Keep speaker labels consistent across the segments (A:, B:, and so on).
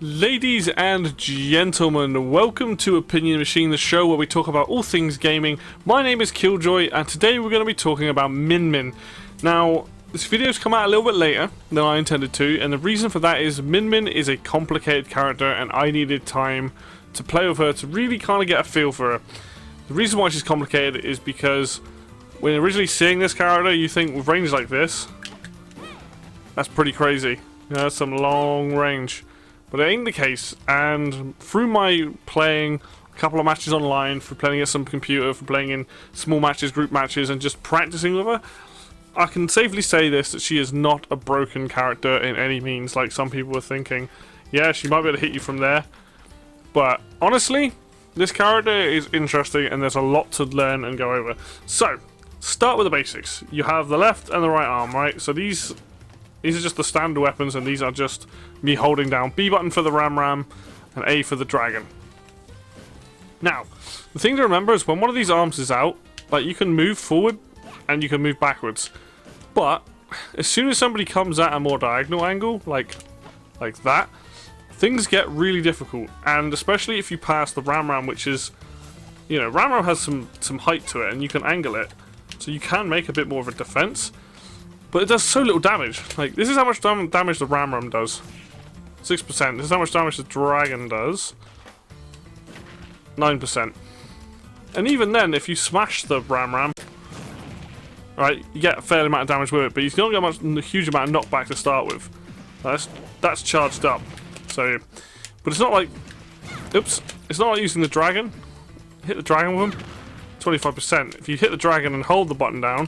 A: Ladies and gentlemen, welcome to Opinion Machine, the show where we talk about all things gaming. My name is Killjoy, and today we're going to be talking about Min Min. Now, this video's come out a little bit later than I intended to, and the reason for that is Min Min is a complicated character, and I needed time to play with her to really kind of get a feel for her. The reason why she's complicated is because when originally seeing this character, you think with range like this, that's pretty crazy. You know, that's some long range. But it ain't the case, and through my playing a couple of matches online, for playing at some computer, for playing in small matches, group matches, and just practicing with her, I can safely say this, that she is not a broken character in any means, like some people were thinking. Yeah, she might be able to hit you from there, but honestly, this character is interesting, and there's a lot to learn and go over. So, start with the basics. You have the left and the right arm, right? So these are just the standard weapons, and these are just me holding down B button for the Ram and A for the Dragon. Now, the thing to remember is when one of these arms is out, like, you can move forward and you can move backwards. But as soon as somebody comes at a more diagonal angle, like that, things get really difficult. And especially if you pass the Ram, which is, you know, Ram has some height to it, and you can angle it, so you can make a bit more of a defense. But it does so little damage. Like, this is how much damage the Ram does. 6%. This is how much damage the Dragon does. 9%. And even then, if you smash the Ram, right, you get a fair amount of damage with it, but you don't get a huge amount of knockback to start with. That's charged up. So, but it's not like, oops, it's not like using the Dragon. Hit the Dragon with him. 25%. If you hit the Dragon and hold the button down,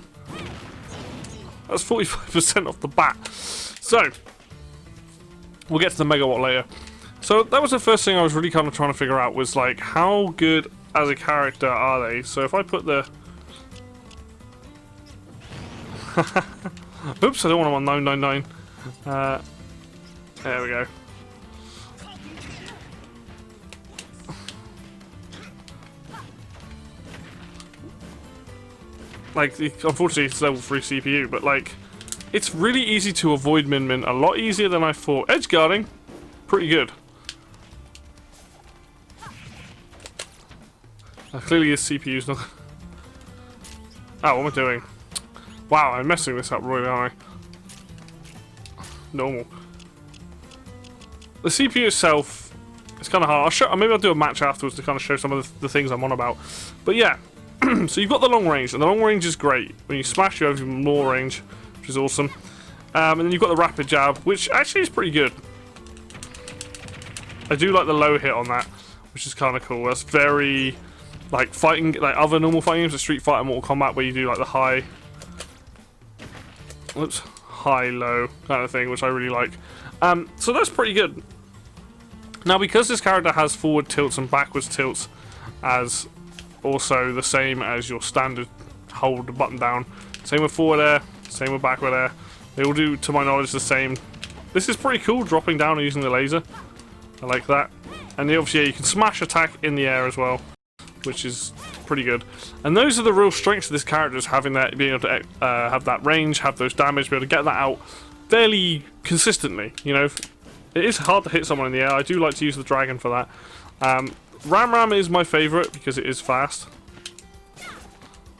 A: that's 45% off the bat. So, we'll get to the megawatt later. So, that was the first thing I was really kind of trying to figure out, was like, how good as a character are they? So, if I put the... Oops, I don't want them on 999. There we go. Like, unfortunately it's level 3 CPU, but like, it's really easy to avoid Min Min, a lot easier than I thought. Edge guarding, pretty good. Clearly his CPU's not... Oh, what am I doing? Wow, I'm messing this up really, aren't I? Normal. The CPU itself, it's kind of hard. Maybe I'll do a match afterwards to kind of show some of the things I'm on about. But yeah. So you've got the long range, and the long range is great. When you smash, you have even more range, which is awesome. And then you've got the rapid jab, which actually is pretty good. I do like the low hit on that, which is kind of cool. That's very, like, fighting, like other normal fighting games, like Street Fighter, Mortal Kombat, where you do like the high, whoops, high-low kind of thing, which I really like. So that's pretty good. Now, because this character has forward tilts and backwards tilts as also the same as your standard hold the button down. Same with forward air, same with backward air. They all do, to my knowledge, the same. This is pretty cool, dropping down and using the laser. I like that. And obviously, yeah, you can smash attack in the air as well, which is pretty good. And those are the real strengths of this character, is having that, being able to have that range, have those damage, be able to get that out fairly consistently. You know, it is hard to hit someone in the air. I do like to use the Dragon for that. Ram is my favourite because it is fast.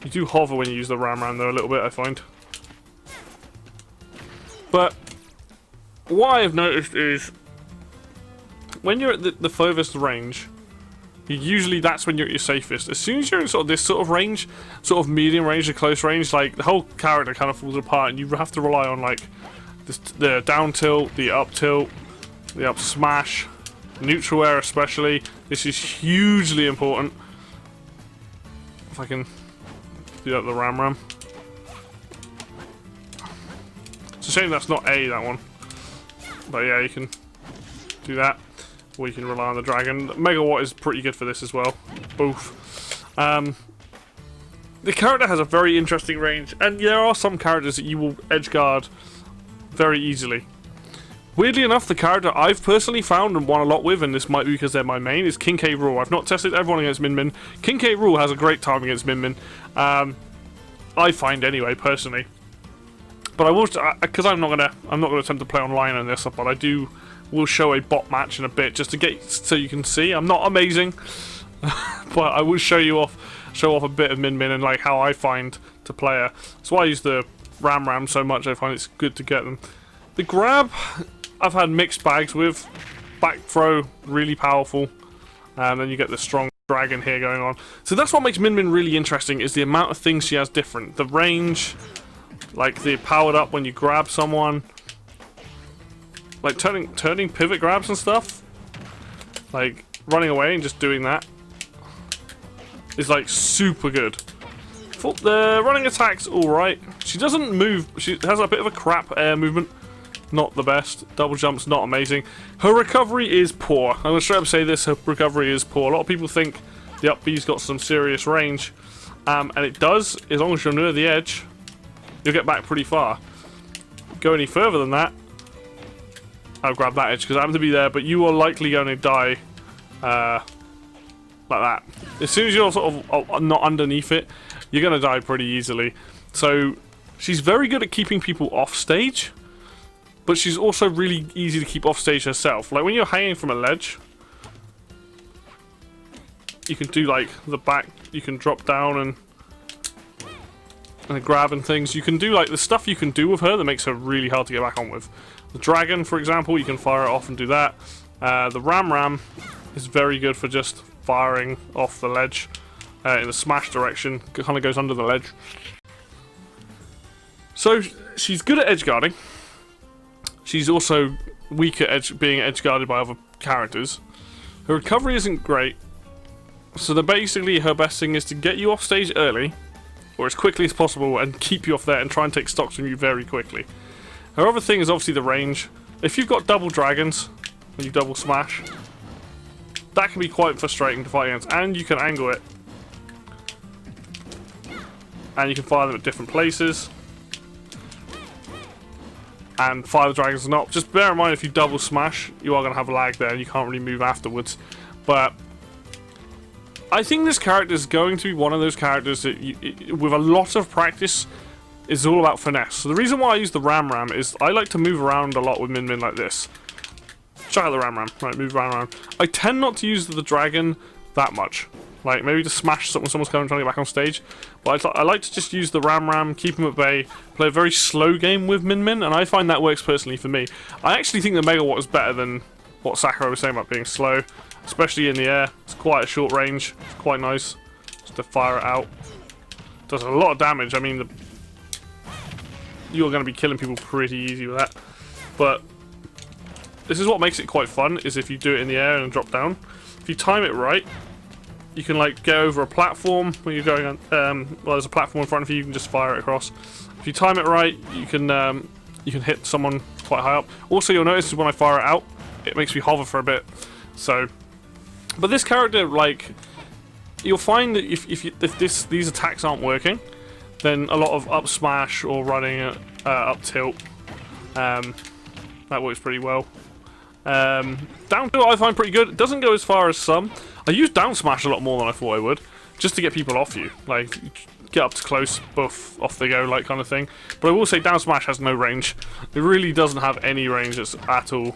A: You do hover when you use the Ram though a little bit, I find. But what I have noticed is when you're at the furthest range, that's when you're at your safest. As soon as you're in sort of this sort of range, sort of medium range to close range, like the whole character kind of falls apart, and you have to rely on like the down tilt, the up tilt, the up smash, neutral air especially. This is hugely important. If I can do that with the Ram. It's a shame that's not A, that one. But yeah, you can do that. Or you can rely on the Dragon. Megawatt is pretty good for this as well. Both. The character has a very interesting range, and there are some characters that you will edge guard very easily. Weirdly enough, the character I've personally found and won a lot with, and this might be because they're my main, is King K. Rool. I've not tested everyone against Min Min. King K. Rool has a great time against Min Min. I find anyway, personally. But I will, because I'm not gonna attempt to play online on this, but I do will show a bot match in a bit, just to get so you can see. I'm not amazing, but I will show off a bit of Min Min and like how I find to play her. That's why I use the Ram so much. I find it's good to get them. The grab, I've had mixed bags with. Back throw, really powerful, and then you get the strong dragon here going on. So that's what makes Min Min really interesting, is the amount of things she has different. The range, like the powered up when you grab someone, like turning pivot grabs and stuff, like running away and just doing that is like super good. The running attack's alright. She doesn't move, she has a bit of a crap air movement. Not the best. Double jump's not amazing. Her recovery is poor. I'm going to straight up say this, her recovery is poor. A lot of people think the up B's got some serious range, and it does. As long as you're near the edge, you'll get back pretty far. Go any further than that, I'll grab that edge because I happen to be there, but you are likely going to die like that. As soon as you're sort of not underneath it, you're going to die pretty easily. So she's very good at keeping people off stage, but she's also really easy to keep off stage herself. Like when you're hanging from a ledge, you can do like the back, you can drop down and grab and things. You can do like the stuff you can do with her that makes her really hard to get back on with. The dragon, for example, you can fire it off and do that. The Ram is very good for just firing off the ledge in the smash direction. It kind of goes under the ledge. So she's good at edge guarding. She's also weak at being edge guarded by other characters. Her recovery isn't great, so basically her best thing is to get you off stage early, or as quickly as possible, and keep you off there and try and take stocks from you very quickly. Her other thing is obviously the range. If you've got double dragons, and you double smash, that can be quite frustrating to fight against, and you can angle it. And you can fire them at different places. And fire the dragons or not. Just bear in mind, if you double smash, you are going to have lag there and you can't really move afterwards. But I think this character is going to be one of those characters that with a lot of practice is all about finesse. So the reason why I use the Ram is I like to move around a lot with Min Min like this. Check out the Ram. Right, move around. I tend not to use the dragon that much. Like, maybe to smash someone's coming trying to get back on stage. But I like to just use the Ram, keep him at bay, play a very slow game with Min Min, and I find that works personally for me. I actually think the Megawatt is better than what Sakura was saying about being slow, especially in the air. It's quite a short range. It's quite nice just to fire it out. Does a lot of damage. I mean, you're going to be killing people pretty easy with that. But this is what makes it quite fun, is if you do it in the air and drop down. If you time it right, you can like get over a platform when you're going on. Well, there's a platform in front of you. You can just fire it across. If you time it right, you can hit someone quite high up. Also, you'll notice when I fire it out, it makes me hover for a bit. So, but this character, like, you'll find that if these attacks aren't working, then a lot of up smash or running up tilt, that works pretty well. Down tilt I find pretty good. It doesn't go as far as some. I use down smash a lot more than I thought I would, just to get people off you. Like, get up to close, buff, off they go, like kind of thing. But I will say down smash has no range. It really doesn't have any range at all.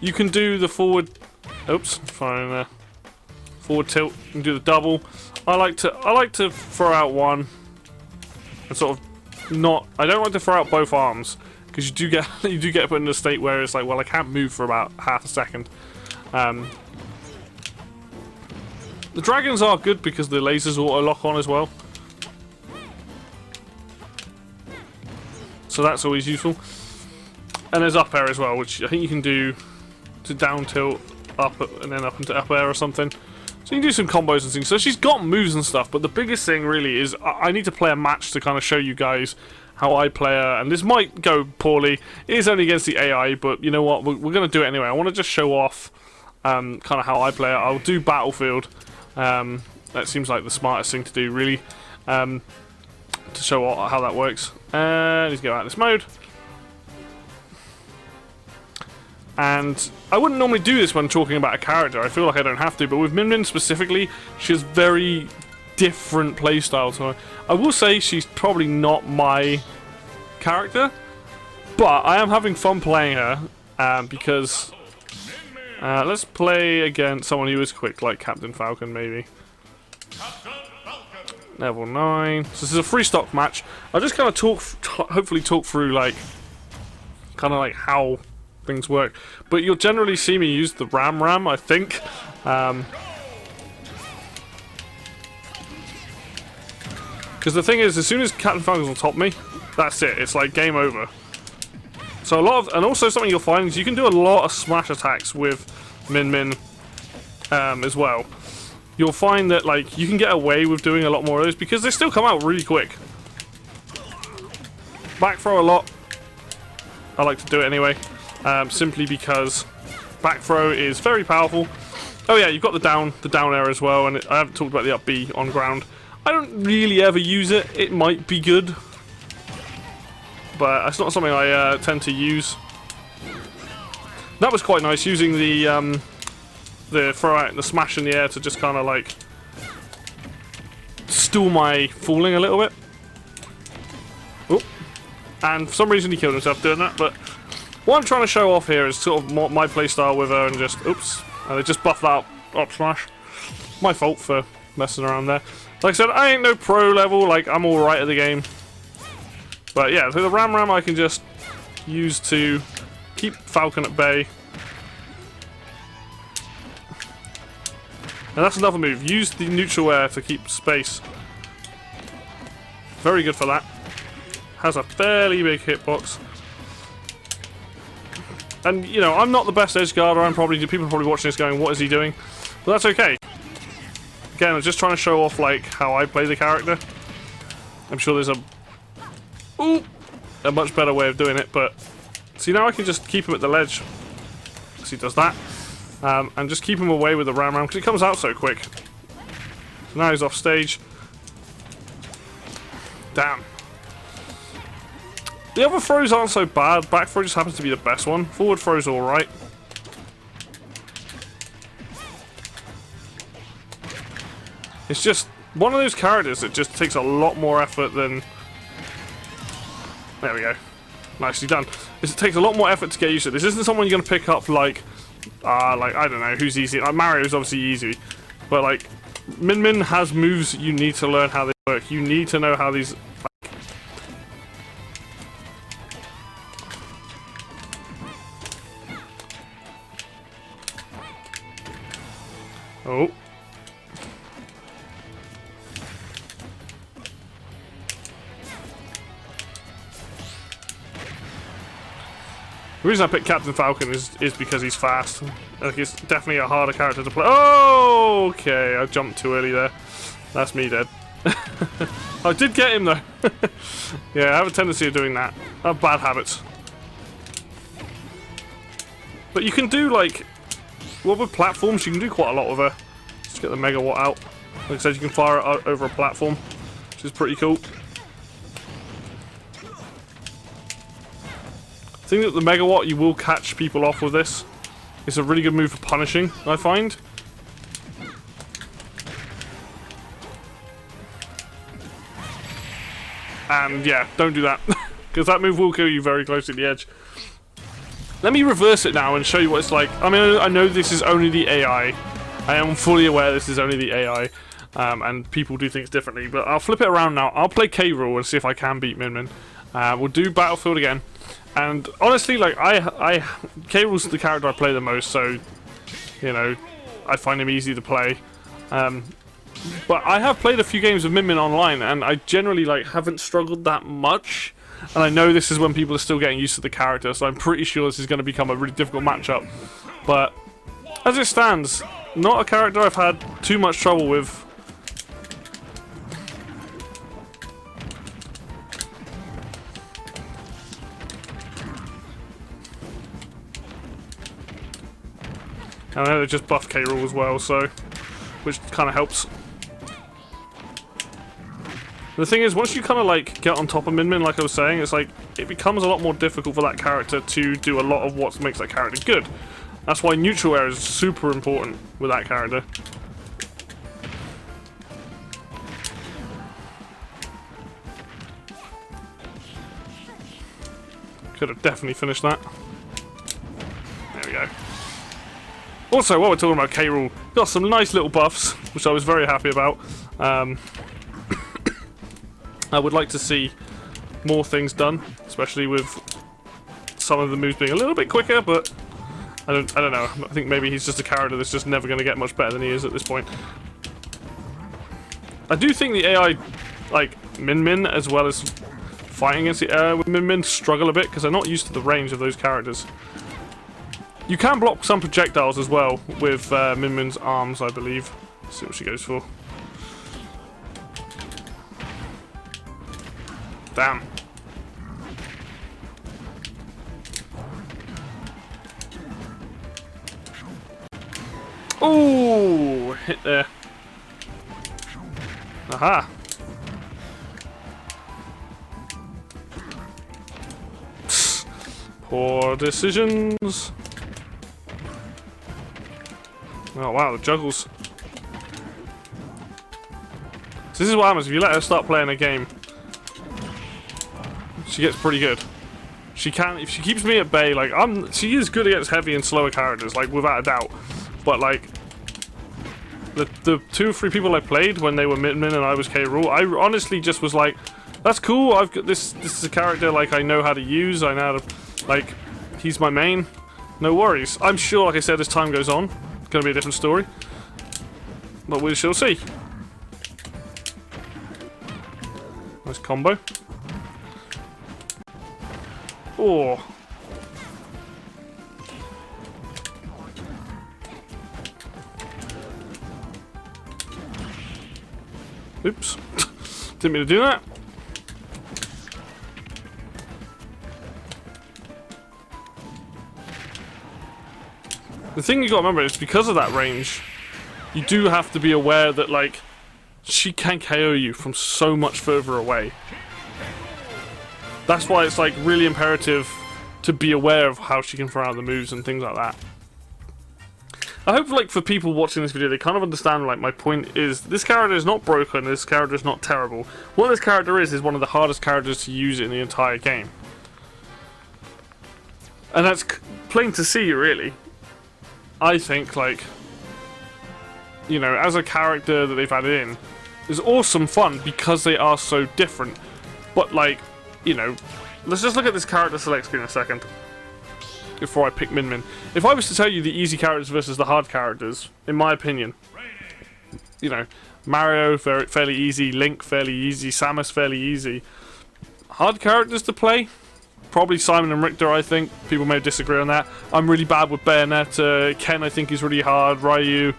A: You can do the forward. Oops, fine there. Forward tilt. You can do the double. I like to throw out one and sort of not. I don't like to throw out both arms. Because you do get put in a state where it's like, well, I can't move for about half a second. The dragons are good because the lasers auto lock on as well, so that's always useful. And there's up air as well, which I think you can do to down tilt up and then up into up air or something. So you can do some combos and things. So she's got moves and stuff, but the biggest thing really is I need to play a match to kind of show you guys how I play her, and this might go poorly. It is only against the AI, but you know what? We're going to do it anyway. I want to just show off kind of how I play her. I'll do Battlefield. That seems like the smartest thing to do, really, to show how that works. Let's go out of this mode. And I wouldn't normally do this when talking about a character. I feel like I don't have to, but with Min Min specifically, she has very different playstyle to her. I will say she's probably not my character, But I am having fun playing her because let's play against someone who is quick, like Captain Falcon, maybe. Level 9. So this is a free stock match. I'll just kind of hopefully talk through like, kind of like how things work. But you'll generally see me use the Ram, I think. Because the thing is, as soon as Captain Falcon's on top of me, that's it. It's like game over. So a lot of, and also something you'll find is you can do a lot of smash attacks with Min Min as well. You'll find that like you can get away with doing a lot more of those because they still come out really quick. Back throw a lot. I like to do it anyway, simply because back throw is very powerful. Oh yeah, you've got the down air as well, and I haven't talked about the up B on ground. I don't really ever use it. It might be good, but it's not something I tend to use. That was quite nice, using the throw out, the smash in the air to just kind of like stall my falling a little bit. Oh, and for some reason he killed himself doing that. But what I'm trying to show off here is sort of my playstyle with her, and just oops, and they just buffed that up smash. My fault for messing around there. Like I said, I ain't no pro level, like I'm alright at the game. But yeah, the Ram I can just use to keep Falcon at bay. And that's another move. Use the neutral air to keep space. Very good for that. Has a fairly big hitbox. And, you know, I'm not the best edge guarder. People are probably watching this going, what is he doing? But that's okay. Again, I'm just trying to show off, like, how I play the character. I'm sure there's a much better way of doing it, but... See, now I can just keep him at the ledge. So he does that. And just keep him away with the Ram because it comes out so quick. So now he's off stage. Damn. The other throws aren't so bad. Back throw just happens to be the best one. Forward throw's alright. It's just one of those characters that just takes a lot more effort than... There we go. Nicely done. It takes a lot more effort to get used to. This isn't someone you're going to pick up like, I don't know, who's easy. Like, Mario's obviously easy. But, like, Min Min has moves you need to learn how they work. You need to know how these... Oh. The reason I picked Captain Falcon is because he's fast. Like, it's definitely a harder character to play. Oh, okay, I jumped too early there. That's me dead. I did get him though. Yeah, I have a tendency of doing that. I have bad habits. But you can do like, well, with platforms you can do quite a lot with her. Just get the megawatt out. Like I said, you can fire it over a platform, which is pretty cool. I think that the megawatt, you will catch people off with this. It's a really good move for punishing, I find. And yeah, don't do that, because that move will kill you very close to the edge. Let me reverse it now and show you what it's like. I mean, I know this is only the AI. I am fully aware this is only the AI, and people do things differently, but I'll flip it around now. I'll play K-Rool and see if I can beat Min Min. We'll do Battlefield again. And honestly, like, K-Rool's the character I play the most, so, you know, I find him easy to play. But I have played a few games of Min Min online, and I generally, like, haven't struggled that much. And I know this is when people are still getting used to the character, so I'm pretty sure this is going to become a really difficult matchup. But, as it stands, not a character I've had too much trouble with. And I know they just buffed K-Rool as well, so, which kind of helps. The thing is, once you kind of like get on top of Min Min, like I was saying, it's like it becomes a lot more difficult for that character to do a lot of what makes that character good. That's why neutral air is super important with that character. Could have definitely finished that. There we go. Also, while we're talking about K. Rool, got some nice little buffs, which I was very happy about. I would like to see more things done, especially with some of the moves being a little bit quicker, but I don't know. I think maybe he's just a character that's just never going to get much better than he is at this point. I do think the AI, like Min, as well as fighting against the AI with Min, struggle a bit because they're not used to the range of those characters. You can block some projectiles as well with Min's arms, I believe. Let's see what she goes for. Damn. Ooh, hit there. Aha. Psst. Poor decisions. Oh wow, the juggles. So this is what happens if you let her start playing a game. She gets pretty good. She can, if she keeps me at bay, like she is good against heavy and slower characters, like without a doubt. But like the 2 or 3 people I played when they were Min and I was K. Rool, I honestly just was like, that's cool. I've got this. This is a character like I know how to use. I know how to, like, he's my main. No worries. I'm sure, like I said, as time goes on, it's gonna be a different story. But we shall see. Nice combo. Oh. Oops. Didn't mean to do that. The thing you gotta remember is because of that range, you do have to be aware that, like, she can KO you from so much further away. That's why it's, like, really imperative to be aware of how she can throw out the moves and things like that. I hope, like, for people watching this video, they kind of understand, like, my point is, this character is not broken, this character is not terrible. What this character is one of the hardest characters to use in the entire game. And that's plain to see, really. I think, like, you know, as a character that they've added in, is awesome fun because they are so different. But, like, you know, let's just look at this character select screen a second before I pick Min. If I was to tell you the easy characters versus the hard characters, in my opinion, you know, Mario fairly easy, Link fairly easy, Samus fairly easy. Hard characters to play? Probably Simon and Richter, I think. People may disagree on that. I'm really bad with Bayonetta. Ken, I think, is really hard. Ryu,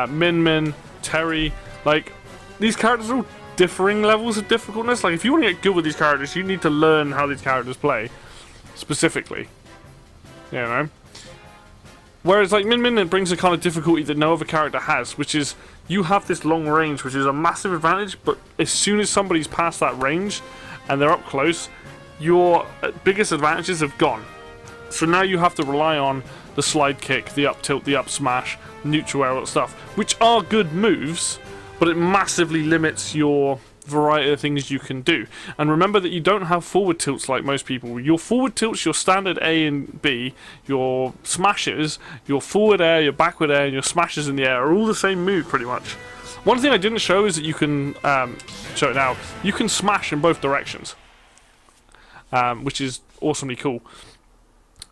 A: Min, Terry. Like, these characters are all differing levels of difficultness. Like, if you want to get good with these characters, you need to learn how these characters play. Specifically. You know? Whereas, like, Min, it brings a kind of difficulty that no other character has, which is, you have this long range, which is a massive advantage, but as soon as somebody's past that range, and they're up close, your biggest advantages have gone. So now you have to rely on the slide kick, the up tilt, the up smash, neutral air, all that stuff, which are good moves, but it massively limits your variety of things you can do. And remember that you don't have forward tilts like most people. Your forward tilts, your standard A and B, your smashes, your forward air, your backward air, and your smashes in the air are all the same move pretty much. One thing I didn't show is that you can, show it now, you can smash in both directions. Which is awesomely cool.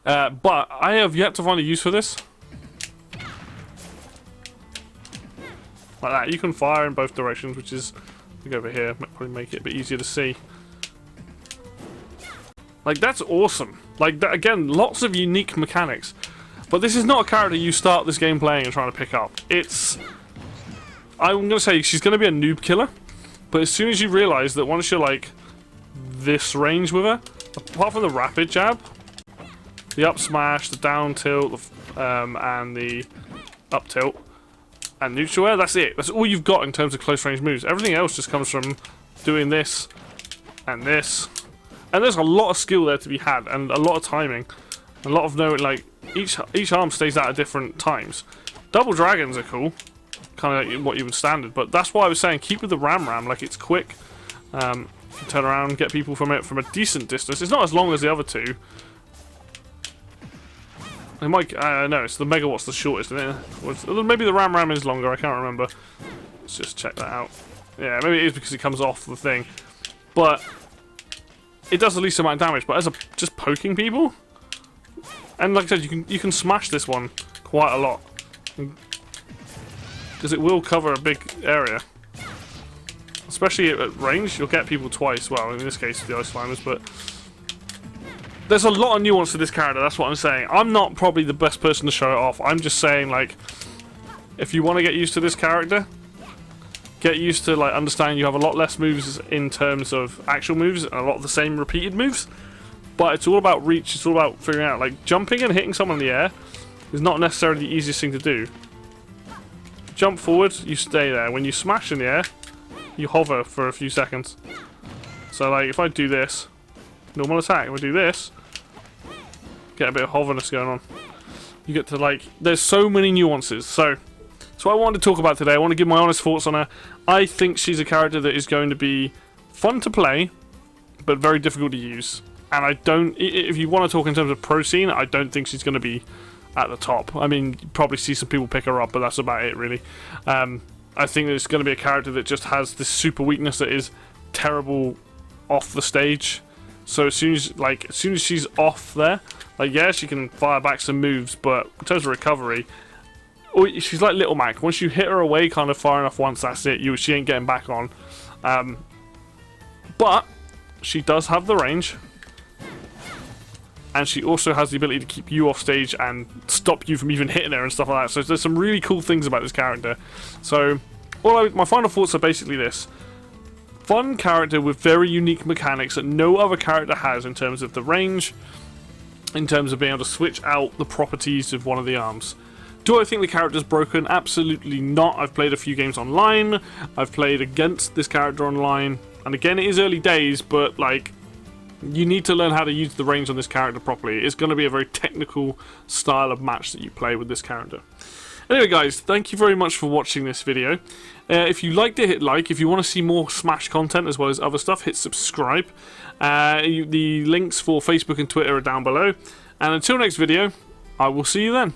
A: But I have yet to find a use for this. Like that, you can fire in both directions, which is, I think over here, might probably make it a bit easier to see. Like, that's awesome. Like, that, again, lots of unique mechanics. But this is not a character you start this game playing and trying to pick up. It's, I'm going to say she's going to be a noob killer, but as soon as you realise that once you're, like, this range with her, apart from the rapid jab, the up smash, the down tilt, and the up tilt, and neutral air, that's it. That's all you've got in terms of close range moves. Everything else just comes from doing this, and this. And there's a lot of skill there to be had, and a lot of timing. A lot of knowing, like, each arm stays out at different times. Double dragons are cool, kind of like what you would standard, but that's why I was saying keep with the Ram, like, it's quick. You can turn around and get people from it from a decent distance. It's not as long as the other two. It might, no, it's the Megawatt's the shortest, isn't it? Maybe the Ram is longer, I can't remember. Let's just check that out. Yeah, maybe it is because it comes off the thing. But it does the least amount of damage, but as a just poking people, and like I said, you can smash this one quite a lot because it will cover a big area. Especially at range, you'll get people twice. Well, in this case, the Ice Climbers, but there's a lot of nuance to this character. That's what I'm saying. I'm not probably the best person to show it off. I'm just saying, like, if you want to get used to this character, get used to, like, understanding you have a lot less moves in terms of actual moves and a lot of the same repeated moves. But it's all about reach. It's all about figuring out, like, jumping and hitting someone in the air is not necessarily the easiest thing to do. Jump forward, you stay there. When you smash in the air, you hover for a few seconds. So, like, if I do this, normal attack, if I do this, get a bit of hoverness going on. You get to, like, there's so many nuances. So, that's what I wanted to talk about today. I want to give my honest thoughts on her. I think she's a character that is going to be fun to play, but very difficult to use. And I don't, if you want to talk in terms of pro scene, I don't think she's going to be at the top. I mean, you probably see some people pick her up, but that's about it, really. I think that it's going to be a character that just has this super weakness that is terrible off the stage. So as soon as she's off there, like, yeah, she can fire back some moves, but in terms of recovery, she's like Little Mac. Once you hit her away kind of far enough once, that's it. She ain't getting back on. But she does have the range. And she also has the ability to keep you off stage and stop you from even hitting her and stuff like that. So there's some really cool things about this character. So my final thoughts are basically this. Fun character with very unique mechanics that no other character has in terms of the range, in terms of being able to switch out the properties of one of the arms. Do I think the character's broken? Absolutely not. I've played a few games online. I've played against this character online. And again, it is early days, but, like, you need to learn how to use the range on this character properly. It's going to be a very technical style of match that you play with this character. Anyway, guys, thank you very much for watching this video. If you liked it, hit like. If you want to see more Smash content as well as other stuff, hit subscribe. The links for Facebook and Twitter are down below. And until next video, I will see you then.